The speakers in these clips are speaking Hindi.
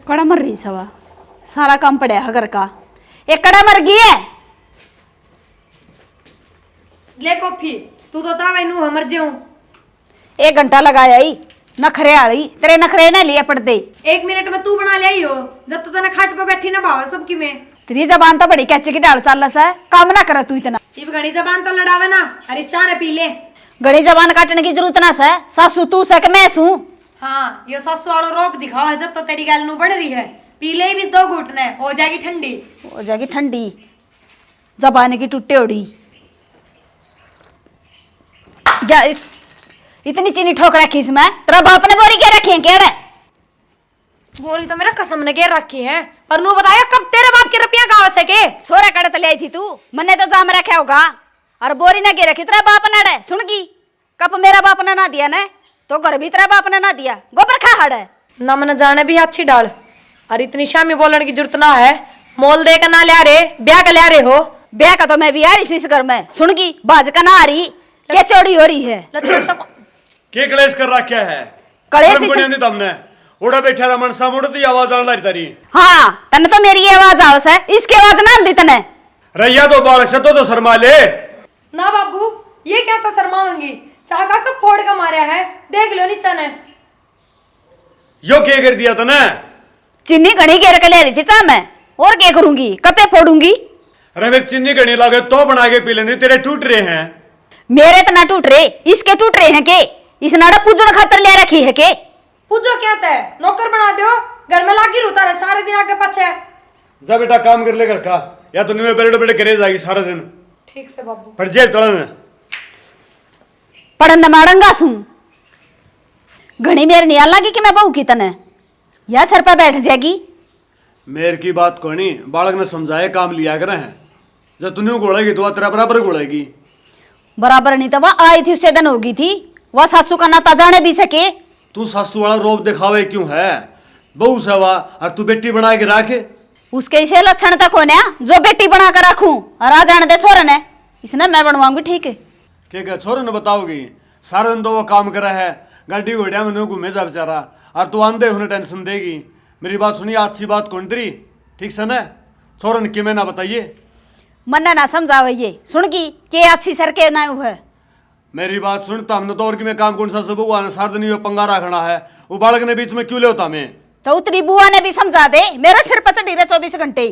कड़ा मर रही सवा सारा काम पड़ा है घर का। एक कड़ा मर गई है। ले कॉफी तू तो चावे नू मर जाऊं। 1 घंटा लगाया ही नखरे आली तेरे नखरे ने लिए पड़ते। 1 मिनट में तू बना ले आई हो जब तू तने खाट पे बैठी ना भाव सबकी में। तेरी जबान तो बड़ी कैचे की डाल चाल है काम ना करे तू इतना। इब घनी जबान तो लड़ावे ना अरे चाने पी ले। घड़ी जबान काटने की जरूरत ना से सासू तू से के मैं सू। हाँ ये सासू वालों रोप दिखाओ है जब तो तेरी गल नू बढ़ रही है। पी ले भी 2 घुटने हो जाएगी ठंडी। हो जाएगी ठंडी जबान की टूटे उड़ी जा। इतनी चीनी ठोक रखी इसमें तेरा बाप ने बोरी क्या रखी है केड़े। बोरी तो मेरा कसम ने घेर रखी है पर नू बताया कब तेरे बाप के रुपया कहां से के छोरा कड़त ले आई थी तू मन्ने तो जाम रखा होगा और बोरी ना गे रखी तेरा बाप ने डे सुन की कप मेरा बाप ने ना दिया ने तो घर भी तेरा बाप ने ना दिया गोबर खा हड़ है ना मन जाने भी अच्छी डाल और इतनी शामी बोलने की जरूरत ना है। मोल दे का ना ले रे ब्याह का ले रहे हो। ब्याह का तो मैं भी आ रही इस घर में सुन की बाज का ना आ रही क्या चौड़ी हो रही है। लक्षण तो के कलेश कर रखा है कलेश नहीं तुमने उड़ा बैठा था मनसा मुड़ती आवाज आने लगी तारी। हाँ तने तो मेरी आवाज आवस है इसकी आवाज ना दी तने रैया तो बाल शतो तो शर्मा ले ना बाबू ये क्या तो शर्माऊंगी चाका का फोड़ का मारा है देख लो नीचा ने। यो क्या कर दिया तने। चीनी घनी घेर के ले रही थी चा मैं और क्या करूंगी कपे फोड़ूंगी। अरे फिर चीनी घनी लागे तो बना के पी लेंगे तेरे टूट रहे हैं। मेरे तो ना टूट रहे इसके टूट रहे हैं के इस नाड़ा पूजन खातर ले रखी है के। पूजो क्या है नौकर बना दो घर में लागी रहता है सारे दिन आके पीछे। जा बेटा काम कर ले घर का या तो न्यू बेटे बेटे करे जाएगी सारा दिन। ठीक से बाबू पर जेब तड़न पढ़न मारंगा सू घनी मेरे नियाल लगी कि मैं बहू की तने या सर पर बैठ जाएगी। मेर की बात कोनी बालक ने समझाए काम लिया करे हैं जब तू गोड़ेगी तो तेरा बराबर गोड़ेगी। बराबर नहीं तो वह आई थी उससे दिन होगी थी वह सासू का नाता जाने भी सके। तू सासू वाला रोब दिखावे क्यों है बहू सवा और तू बेटी बना के रखे। उसके इसे लक्षण तक होने जो बेटी बना कर रखूं और आ जाने दे छोरन है इसने मैं बनवाऊंगी ठीक है। क्या छोरे ने बताओगी सारा दिन तो वो काम करा है गाड़ी घोड़िया में घूमे जा बेचारा और तू आंधे होने टेंशन देगी। मेरी बात सुनिए अच्छी बात कौन तेरी ठीक से न छोरन कि मैं ना बताइए मन ना समझाओ ये सुन की के अच्छी सर के ना है। मेरी बात सुनता हमने तो और कि मैं काम कौन सा सब हुआ सारा दिन ये पंगा रखना है वो बालक ने बीच में क्यों ले होता मैं तो उतरी बुआ ने भी समझा दे मेरा सिर पर चढ़ी रहे 24 घंटे।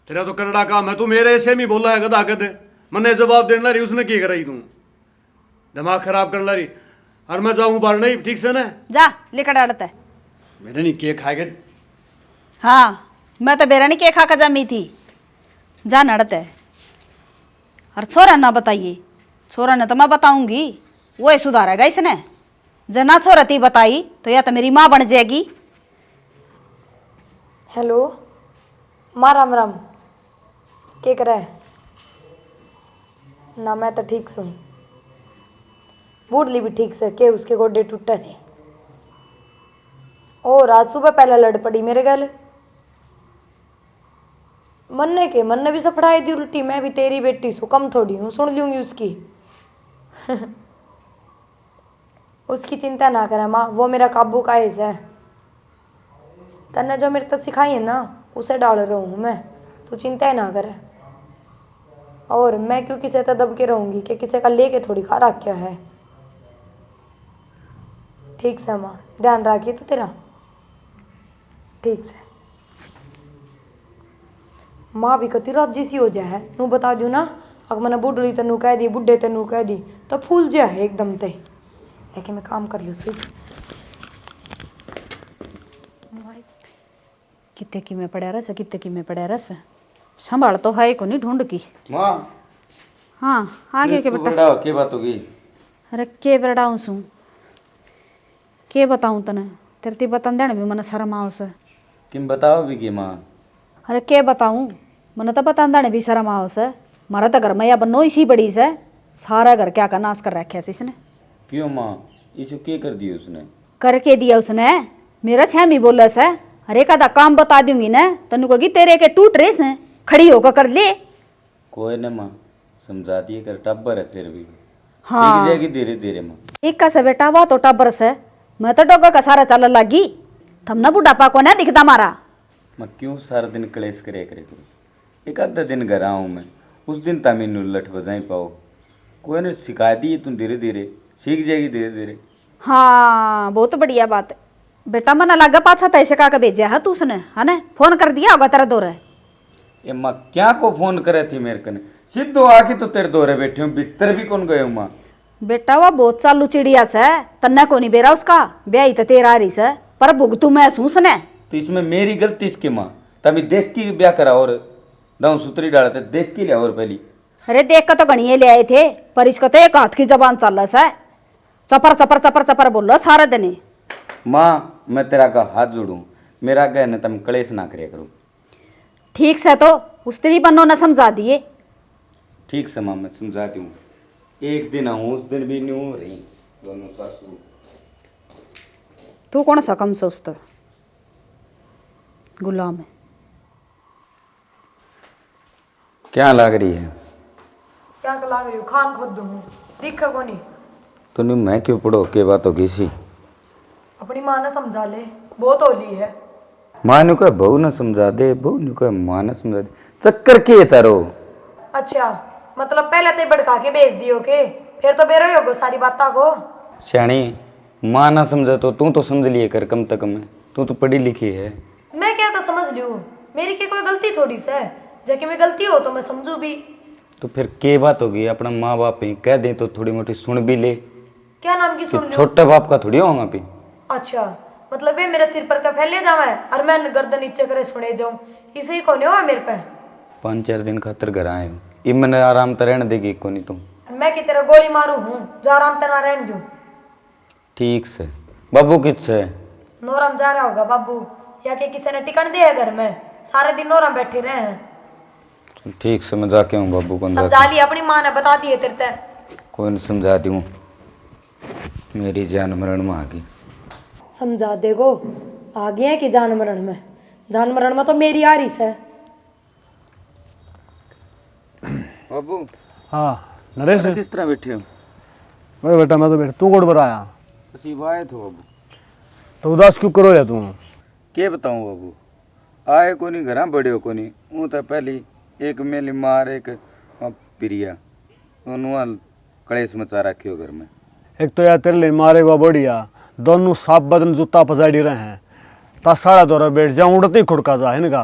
तेरा तो करड़ा काम है तू मेरे ऐसे में बोला है गदा गद मैंने जवाब देने रही उसने क्या कराई तू दिमाग खराब करने रही और मैं जाऊं बाहर नहीं ठीक से ना जा लेकर डालता है मेरे नहीं केक खाएगा। हाँ मैं तो बेरा नहीं के खा कर जमी थी जा नड़त है और छोरा ना बताइए छोरा ने तो मैं बताऊंगी वो सुधारेगा इसने जना छोरती बताई तो या तो मेरी माँ बन जाएगी। हेलो माँ राम राम क्या कर रहा है ना मैं तो ठीक सुन बूढ़ली भी ठीक से के उसके गोडे टूटे थे और आज सुबह पहले लड़ पड़ी मेरे गल मन ने भी सफड़ाई दी उल्टी मैं भी तेरी बेटी सो कम थोड़ी हूँ सुन लूंगी उसकी उसकी चिंता ना करा माँ वो मेरा काबू का हिस्सा है तन्ने जो मेरे तक सिखाई है ना उसे डाल रहा हूँ मैं तू चिंता ही ना करे। और मैं क्यों किसी से दब के रहूँगी कि किसी का लेके थोड़ी खा रखा है। ठीक से माँ ध्यान रखिए तो तेरा ठीक से माँ भी कती राजी सी हो जाए नू बता दूँ ना अगर मैंने बुढ़ली तेनू कह दी बुढ़े तेनू कह दी तो फूल जा है एकदम ते लेकिन मैं काम कर लूँ सी कितने की में पड़ा रस कितने की में पड़ा रस संभाल तो है को नहीं ढूंढ की माँ हाँ आगे के बेटा के बात होगी। अरे के बड़ाऊँ सू के बताऊँ तने तेरे बतन देने भी मन शर्म आओ से किम बताओ भी की माँ। अरे के बताऊँ मन तो बतन देने भी शर्म आओ से मारा तो घर में या बनो इसी बड़ी से सारा घर क्या का नाश कर रखा है इसने। क्यों माँ इसे क्या कर दिया उसने करके दिया उसने मेरा छमी बोला से अरे का काम बता दूंगी ना तनु कहोगी तेरे के टूट रहे से खड़ी होकर कर ले। कोई न माँ समझा दिए कर टब्बर है फिर भी हाँ सीख जाएगी धीरे धीरे माँ। एक का से बेटा हुआ तो टब्बर से मैं तो डोगा का सारा चल लगी थमना बुढ़ापा को ना दिखता मारा। मैं क्यों सारा दिन कलेश करे करूँ। एक आधा दिन घर आऊँ मैं, उस दिन तमी लठ बजाई पाओ। कोई ने सिखा दी, तुम धीरे धीरे सीख जाएगी धीरे धीरे। हाँ बहुत बढ़िया बात है बेटा। मन लगा पाछा तैसे का भेजा है तू उसने, है ना? फोन कर दिया होगा तेरा दौरे। ये माँ क्या को फोन करे थी मेरे कने, सीधो आके तो तेरे दौरे बैठे हूँ, भीतर भी कौन गए हूँ माँ। बेटा वो बहुत चालू चिड़िया से, तन्ने को नहीं बेरा उसका ब्याह तो तेरा रही से, पर भुगतू महसूस ने। तो इसमें मेरी गलती इसकी माँ, तभी देख के ब्याह करा और दाऊ सूत्री डालते देख के लिया। और पहली अरे देख कर तो गणिये ले आए थे, पर इसका तो एक हाथ की जबान चल रहा है, चपर चपर चपर चपर बोल रहा सारा दिन। माँ मैं तेरा का हाथ जोड़ू, मेरा गए न तुम कलेश ना करे करो। ठीक से तो उस तेरी बनो न समझा दिए। ठीक से माँ मैं समझाती हूँ, एक दिन आऊँ उस दिन भी नहीं हो रही दोनों सासू। तू कौन सा कम सोचता गुलाम है। क्या लग रही है? क्या लाग रही हूँ? खान खुद दूँ दिखा को नहीं। तूने मैं क्यों पढ़ो के बात हो गई सी? अपनी माँ ने समझा ले, बहुत होली है। माँ ने कहा बहू न समझा दे, बहू ने कहा माँ ने समझा दे, चक्कर के तारो। अच्छा मतलब पहले ते भड़का के भेज दियो के, फिर तो बेरो ही होगो सारी बातों को। श्याणी माँ ना समझा तो तू तो समझ लिए कर, कम तक में तू तो पढ़ी लिखी है। मैं क्या तो समझ लूँ, मेरी की कोई गलती थोड़ी सी है, जाके मैं गलती हो तो मैं समझू भी। तो फिर के बात होगी, अपना माँ बाप ही कह दे तो थोड़ी मोटी सुन भी ले। क्या नाम की सुन लो? छोटे बाप का थोड़ी होगा भी। अच्छा मतलब वे मेरे सिर पर का फैले जावे और मैं गर्दन नीचे करे सुने जाऊं, इसे ही कोने हुआ मेरे पे। 5-4 दिन खातर घर आए हो, ये मैंने आराम तो रहने देगी को नहीं तुम। मैं की तरह गोली मारू हूँ जो आराम तना रहने दूं। ठीक से बाबू किससे? नोरम जा रहा होगा बाबू, या के किसी ने टिकन दिया घर में, सारे दिन नोरम बैठे रहे हैं। ठीक से मैं जाके हूँ बाबू को समझा लिया, अपनी माँ ने बता दिए तेरे ते। कोई नहीं समझा दी हूँ, मेरी जान मरण में आ गई। समझा देगो आ गया कि जान मरण में? जान मरण में तो मेरी आ रही है। बाबू हाँ नरेश किस तरह बैठे हो? अरे बेटा मैं तो बैठा, तू कौन पर आया? असीब आए थे बाबू। तो उदास क्यों करो या तू? के बताऊं बाबू, आए को नहीं घर बड़े हो को नहीं, वो तो पहली एक मेली मार एक प्रिया, दोनों कलेश मचा रखे हो घर में। एक तो यार तेरे लिए मारेगा बढ़िया, दोनों साफ बदन जूता पजाड़ी रहे हैं, ता साड़ा दौरा बैठ जा उड़ते ही खुड़का जा इनका।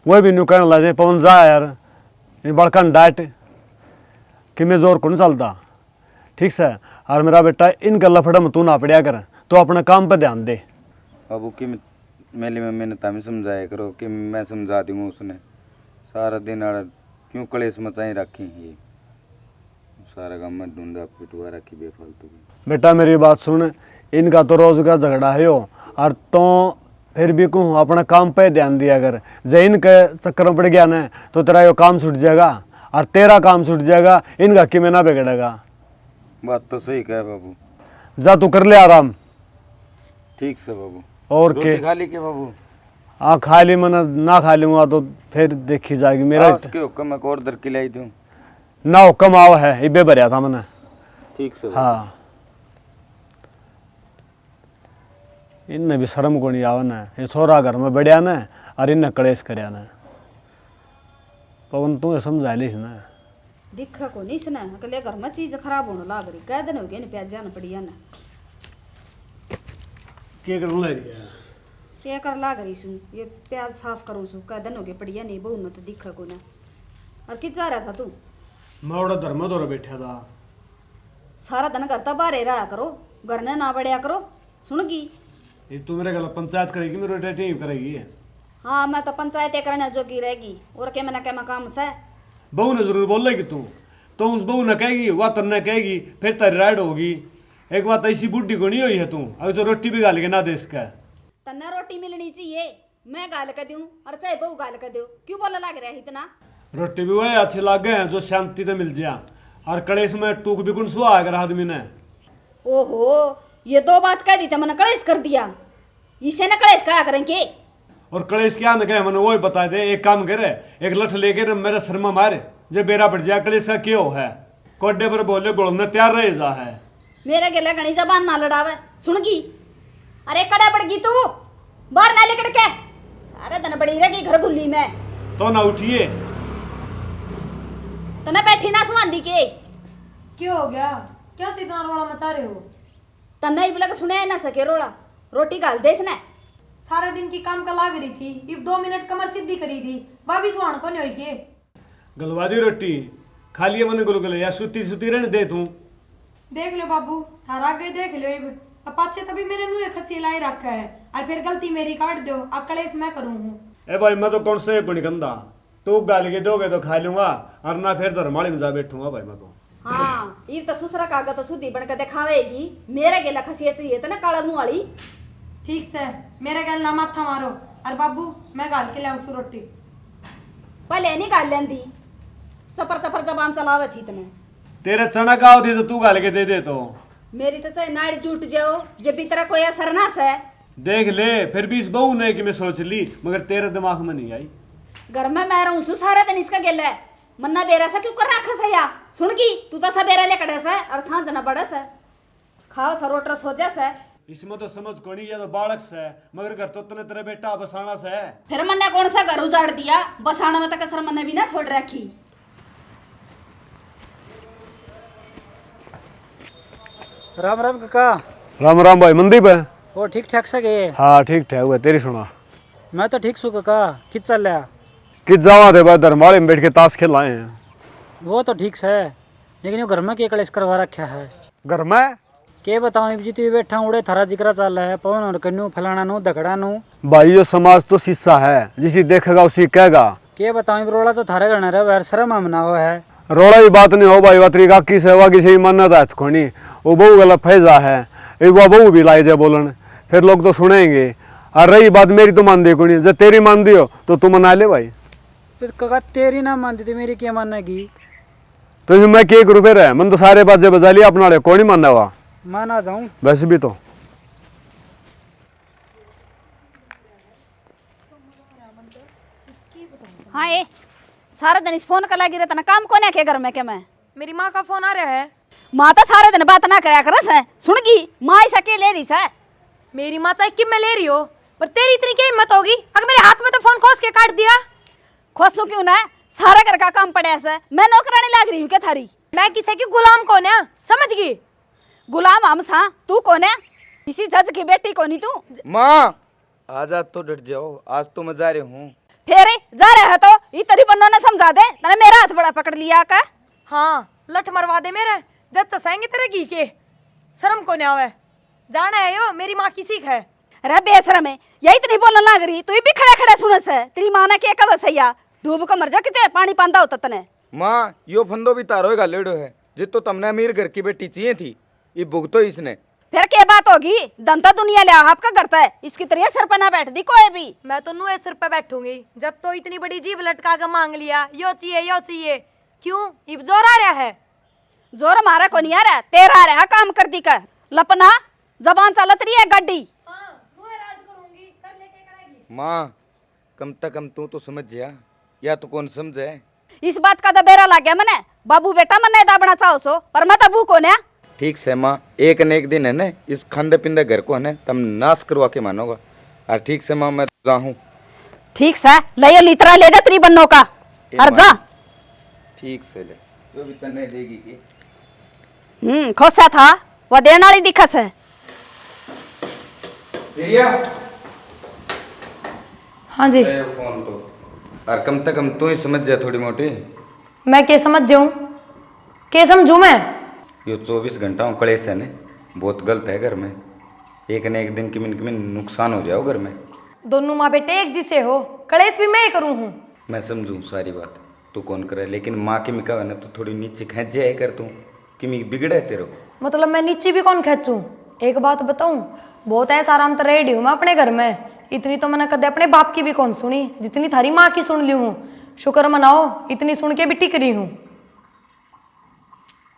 वही भी न्यू कहने लगे पवन जा यार, इन बड़कन डांट कि मैं जोर को नहीं चलता। ठीक से, और मेरा बेटा इनका लफड़ा में तू ना पड़िया कर, तो अपने काम पे ध्यान दे। बाबू की मेली मम्मी ने तभी समझाया करो कि मैं समझा दूंगा, उसने सारा दिन क्यों कलेश मचाई रखी ये सारा काम में ढूंढा पिटवा रखी बेफालतू की। बेटा मेरी बात सुन, इनका तो रोज का झगड़ा है यो, और तो फिर भी कहूँ अपना काम पे ध्यान दिया कर। जब इनके चक्कर में पड़ गया ना तो तेरा यो काम छूट जाएगा और तेरा काम छूट जाएगा, इनका कि में ना बिगड़ेगा। बात तो सही कहे बाबू। जा तू कर ले आराम। ठीक से बाबू। और रोटी के खा ली के बाबू? हाँ खा ली, मैंने ना खा लूंगा तो फिर देखी जाएगी। मेरा उसके हुक्म मैं और दर खिलाई दूं ना हुक्म आवा है, इबे भरिया था मैंने। ठीक से। हाँ इनने भी शर्म को नहीं आवा ना, ये छोरा घर में बढ़िया ना और इनने कलेश करया ना। पवन तू समझा लीस ना। दिखा को नहीं इसने अकेले घर में चीज खराब होने लाग रही, कह दिन हो गया प्याज जाना पड़िया ना। के करने लग गया? क्या कर लाग रही सू, ये प्याज साफ करूँ सू, कह दिन हो गया पड़िया नहीं बहू में तो दिखा को ना। और किस जा रहा था तू? मैं उड़ा धर्म दौरा बैठा था। सारा दिन घर तो बाहर रहा करो, घर ने ना बढ़िया करो। सुन की ये तू मेरे गला पंचायत करेगी, मेरे रोटेटिंग करेगी। हाँ मैं तो पंचायत करने जोगी रहेगी, और के मैंने क्या काम से। बहू ने जरूर बोल लेगी तू, तो उस बहू ने कहेगी, वह तन्ने कहेगी, फिर तेरी राइड होगी। एक बात ऐसी बुढ़ी को नहीं हुई है तू, अगर तो रोटी भी गाल के ना दे इसका। तन्ने रोटी मिलनी चाहिए, मैं गाल कर दूं और चाहे बहू गाल कर दो, क्यों बोला लग रहा है इतना? रोटी भी वही अच्छी लागे हैं जो शांति से मिल जाए, और कलेश में टूक भी कुछ सुहा अगर आदमी ने। ओहो ये दो बात कह दी तो मैंने कलेश कर दिया, इसे न कलेश कहा करेंगे। और कलेश क्या न कहे, मैंने वही बता दे। एक काम करे, एक लठ लेके ना मेरे सर में मारे, जब बेरा बढ़ जाए कलेश का क्यों है, कोडे पर बोले गोलने तैयार रह जा है। मेरे गले घनी जबान ना लड़ावे। सुन की अरे कड़ा पड़ गई तू, बाहर ना निकल के सारे दिन बड़ी रहेगी घर गुल्ली में। तो ना उठिए। तने बैठी ना सुहांदी के क्यों हो गया? क्यों इतना रोड़ा मचा रहे हो? तन्ने ही बोला सुने ना सके रोड़ा। रोटी गाल दे इसने। सारे दिन की काम का लाग रही थी, इब 2 मिनट कमर सीधी करी थी, वापिस सुहान को नहीं हुई के। गलवा दी रोटी खा लिए मन गुलगुले या सुती सुती रहने दे तू। देख लो बाबू, थार आगे देख लो। अब पाछे तभी मेरे मुंह खसी लाई रखा है और फिर गलती मेरी काट दो, अब कलेश मैं करूँ हूँ। ए भाई मैं तो कौन से गुण गंदा, तू गाल के दोगे तो खा लूंगा और ना फिर तो रमाड़ी में जा बैठूंगा भाई मैं तो। हाँ ये तो ससुरा कागा तो सुधी बन के दिखावेगी। मेरे गेला खसिया चाहिए तो ना काला मुंह वाली। ठीक से मेरे गल ना माथा मारो। और बाबू मैं गाल के लाऊं रोटी। पहले नहीं गाल लेंदी, चपर चपर जबान चलावे थी तने। तेरे चना का होती तो तू गाल के दे दे तो। मेरी तो चाहे नाड़ी टूट जाओ जब भी तेरा कोई असर ना से। देख ले फिर भी इस बहू ने कि मैं सोच ली मगर तेरे दिमाग में नहीं आई। घर में मैं रहूं सु सारे दिन इसका गेला है। मन्ना बेरा सा क्यों कर रखा से या सुन की तू तो सबेरा ले कड़े से और सांझ ना बड़े से खाओ सरोटर सोचा से। इसमें तो समझ कोनी या तो बालक से मगर घर तो तने तेरे बेटा बसाना से। फिर मन्ने कौन सा घर उजाड़ दिया? बसाना में तो कसर मन्ने भी ना छोड़ रखी। राम राम काका। राम राम भाई मंदीप है। वो ठीक ठाक से गए? हाँ ठीक ठाक हुआ, तेरी सुना। मैं तो ठीक सू काका। कित चल रहा? कि जावा थे भाई धर्माड़े में बैठ के ताश खेल आए हैं। वो तो ठीक है लेकिन वो घर में क्या कलेश करवा रखा है? घर में के बताऊं जी तू बैठा उड़े थारा जिक्र चल रहा है पवन और कन्नू फलाना नु दखड़ा नु। भाई ये समाज तो शीशा है, जिसे देखेगा उसी कहेगा। के बताऊं रोड़ा तो थारे घर रहा वैर शर्म मना हो है। रोड़ा ही बात नहीं हो भाई, वात्री काकी से वाकी से ही मान्यता है खोनी। वो बहू गलत फैजा है, एक वो बहू भी लाई जाए बोलन, फिर लोग तो सुनेंगे। और रही बात मेरी तो मान दी कोनी, जब तेरी मान दी हो तो तू मना ले भाई। फिर काका तेरी ना मानती थी मेरी क्या मानेगी? तो मैं के एक रुपये रहे मन तो सारे बाजे बजा लिया अपना कौन ही मानना हुआ। माना जाऊं वैसे भी तो हाँ ये सारा दिन इस फोन का लगी रहता ना, काम कौन है के घर में के मैं? मेरी माँ का फोन आ रहा है। माँ तो सारे दिन बात ना करया करस है। सुन की माँ ऐसा के ले रही से। मेरी माँ चाहे कि मैं ले रही हो, पर तेरी इतनी क्या हिम्मत होगी अगर मेरे हाथ में तो फोन खोस के काट दिया? खोसू क्यों ना, सारा घर का काम पड़े से। मैं नौकरानी लाग रही हूँ क्या थारी? मैं किसी की गुलाम कौन है, समझ गई? गुलाम हम सा, तू कौन है? किसी जज की बेटी कौन तू? माँ आज तो डट जाओ, आज तो मैं जा रही हूँ। फिर जा रहे है तो ये तेरी बन्नो ने समझा दे, तने मेरा हाथ बड़ा पकड़ लिया का। हाँ लठ मरवा दे मेरे, जब तो सहेंगे तेरे घी के। शर्म को नहीं आवे, जाना है यो मेरी माँ की सीख है। अरे बेशरम है, यही तो नहीं बोलने लग रही। तू भी खड़ा खड़ा सुनस है। तेरी माँ ने क्या कहा सैया डूब को मर जा किते पानी पांदा होता तने। माँ यो फंदो भी तारो का लेडो है, जित तो तुमने अमीर घर की बेटी चाहिए थी, ये भुगतो इसने। फिर क्या बात होगी? दंता दुनिया ले आपका करता है, इसकी तरह सर पर ना बैठ दी कोई भी। मैं तो नुए सिर पे बैठूंगी, जब तो इतनी बड़ी जीभ लटका के मांग लिया यो चाहिए यो चाहिए। क्यों इब जोर आ रहा है? जोर हमारा को नहीं आ रहा, तेरा आ रहा काम कर दी कर। लपना जबान चलत रही है गड्डी। माँ कम तक कम तू तो समझ जा, या तो कौन समझे? इस बात का तो बेरा लग गया मने। बाबू बेटा मने दाबना चाहो सो, पर मैं तबू को ने। ठीक से माँ, एक न एक दिन है न इस खंदे पिंदे घर को है न तुम नाश करवा के मानोगा। और ठीक से माँ मैं जाऊँ। ठीक से ले लितरा ले जा तेरी बन्नो का और जा। ठीक से ले जो भी तने देगी की। खोसा था वो देने वाली दिखस है। हाँ जी। फोन तो और कम से कम तू ही समझ जा थोड़ी मोटी। मैं क्या समझ जाऊं, क्या समझू मैं? यो 24 घंटा कलेश है न, बहुत गलत है घर में। एक न एक दिन किमिन नुकसान हो जाओ घर में। दोनों माँ बेटे एक जिसे हो, कलेश भी मैं करूँ हूँ। मैं समझूँ सारी बात, तू कौन करे, लेकिन माँ की मिका है ना तो थोड़ी नीचे खींच जाए कर तू कि मी बिगड़े तेरे। मतलब मैं नीचे भी कौन खींचूं? एक बात बताऊं, बहुत ऐसा आराम तो रेडी हूँ मैं अपने घर में। इतनी तो मैंने कदे अपने बाप की भी कौन सुनी जितनी थारी माँ की सुन ली हूँ। शुक्र मनाओ इतनी सुन के भी टिक रही हूँ।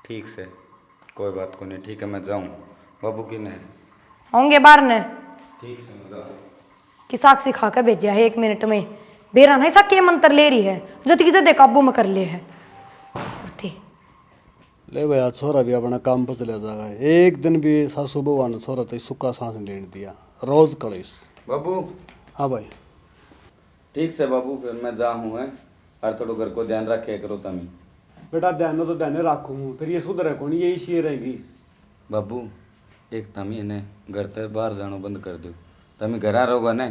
ठीक से कोई बात को नहीं, ठीक है मैं जाऊँ। बाबू की नहीं होंगे बाहर ने ठीक से मैं जाऊँ कि साक्षी खा के भेजा है 1 मिनट में। बेरा नहीं सा के मंत्र ले रही है जो तिक दे काबू में कर ले है। ठीक ले भैया छोरा भी अपना काम पर चले जाएगा। एक दिन भी सासू बहू ने छोरा तो सुखा सांस लेने दिया, रोज कलेश। बाबू हाँ भाई ठीक से बाबू, फिर मैं जा हूँ है, और थोड़ा घर को ध्यान रखे करो तमी। बेटा ध्यान तो ध्यान रखूँ, फिर ये सुधरे कौन, यही शी रहेगी। बाबू एक तमी ने घर से बाहर जाना बंद कर दो। तमी घर आ रहोगा न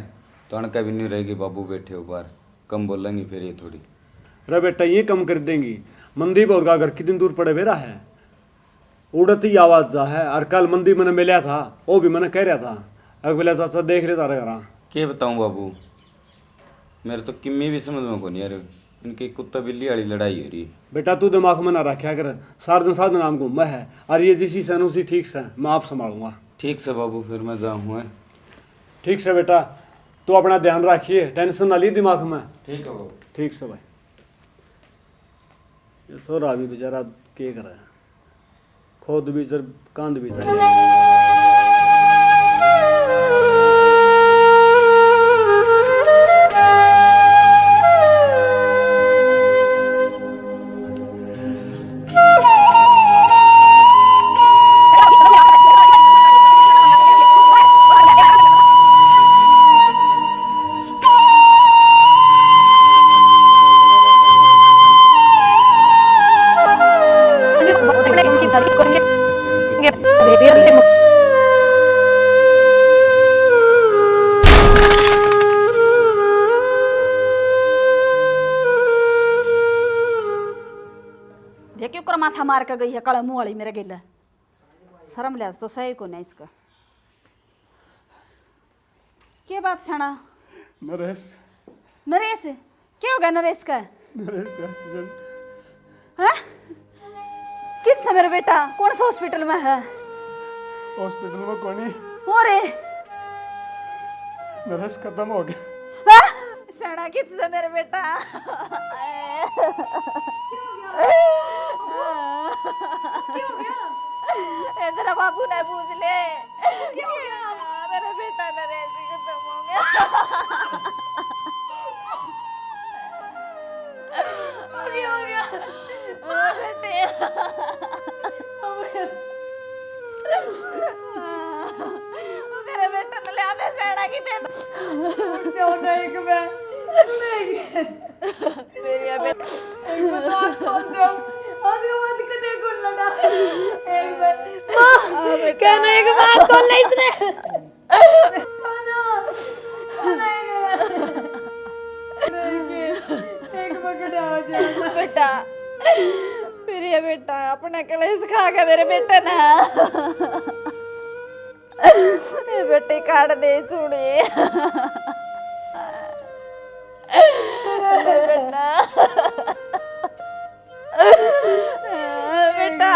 तो अणका भी नहीं रहेगी। बाबू बैठे हो बाहर, कम बोलेंगी फिर ये थोड़ी। अरे बेटा ये कम कर देंगी। मंदीप और का घर कितनी दूर पड़े बेरा है, उड़ती आवाज जा है। और कल मंदी मैंने मिला था, वो भी मैंने कह रहा था अगर बोला चाचा देख रहे तारे घर। क्या बताऊँ बाबू, मेरे तो किम्मी भी समझ में को नहीं आ रही। इनकी कुत्ता बिल्ली वाली लड़ाई हो रही है। बेटा तू दिमाग में ना रखा कर, सारा दिन नाम घूमा है, और ये जिसी सन उसी ठीक से मैं आप संभालूंगा। ठीक से बाबू, फिर मैं जाऊँ है। ठीक से बेटा, तो अपना ध्यान रखिए, टेंशन ना ली दिमाग में। ठीक है बाबू। ठीक से भाई। ये सो रहा भी बेचारा के कर रहा है, खुद भी सर कांद भी सर। देख क्यों कर माथा मार के गई है कड़ा मुंह वाली मेरे गिला। शर्म लिहाज तो सही को नहीं इसका। क्या बात छाना? नरेश, नरेश क्या हो गया नरेश का? नरेश का एक्सीडेंट। हैं? किस समय मेरा बेटा कौन सा हॉस्पिटल में है? हॉस्पिटल में कोनी, हो रे नरेश खत्म हो गया। हैं? छाना किस समय मेरा बेटा? तेरा बाबू ने पूछ ले मेरा बेटा नरेश खत्म हो गया। हो गया बेटे। मेरे बेटा ने ले आधे सेड़ा की दे दो नहीं कि मैं मेरी बेटा एक बात बोल दो और ये मत कदे को लड़ा एक बार कहना एक बात बोल ले इसने एक पकड़ आ जा बेटा। फिर ये बेटा अपना कलेश खा गया मेरे बेटे ना। ये बेटे काट दे चूड़ी बेटा बेटा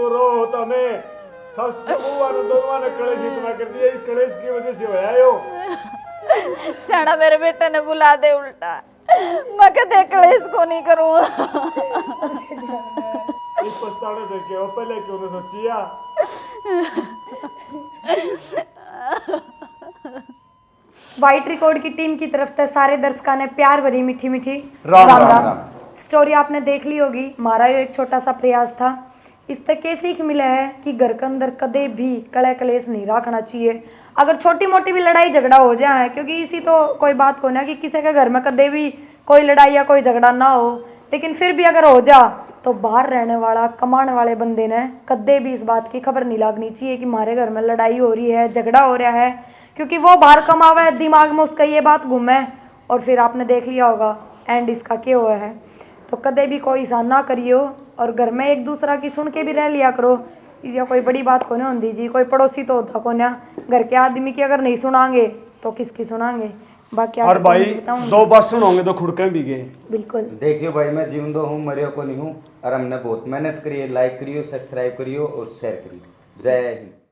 रो तमे सस बुआ ने दोनों ने कलेश इतना कर दिया, इस कलेश की वजह से होया यो। शाना मेरे बेटे ने बुला दे उल्टा, मैं कहते कलेश को नहीं करूँ। इस पछताने से क्यों पहले क्यों नहीं सोचिया? वाइट रिकॉर्ड की टीम की तरफ से सारे दर्शकों ने प्यार भरी मीठी मीठी राम राम। स्टोरी आपने देख ली होगी। हमारा ये एक छोटा सा प्रयास था। इस तक ये सीख मिला है कि घर के अंदर कदे भी कलह कलेश नहीं रखना चाहिए। अगर छोटी मोटी भी लड़ाई झगड़ा हो जाए, क्योंकि इसी तो कोई बात को ना कि किसी के घर में कदे भी कोई लड़ाई या कोई झगड़ा ना हो, लेकिन फिर भी अगर हो जा तो बाहर रहने वाला कमाने वाले बंदे ने कदे भी इस बात की खबर नहीं लगनी चाहिए कि हमारे घर में लड़ाई हो रही है, झगड़ा हो रहा है, क्योंकि वो बाहर कमावा है, दिमाग में उसका ये बात घूमे और फिर आपने देख लिया होगा एंड इसका क्या हुआ है। तो कदे भी कोई ऐसा ना करियो और घर में एक दूसरा की सुन के भी रह लिया करो। या कोई बड़ी बात को नहीं होती जी, कोई पड़ोसी तो होता को ना, घर के आदमी की अगर नहीं सुनाएंगे तो किसकी सुनाएंगे। बाकी और भाई दो बार सुनोगे तो खुड़के भी गए। बिल्कुल देखियो भाई, मैं जिंदा हूँ मरियो को नहीं हूँ, और हमने बहुत मेहनत करी है। लाइक करियो, सब्सक्राइब करियो और शेयर करियो। जय हिंद।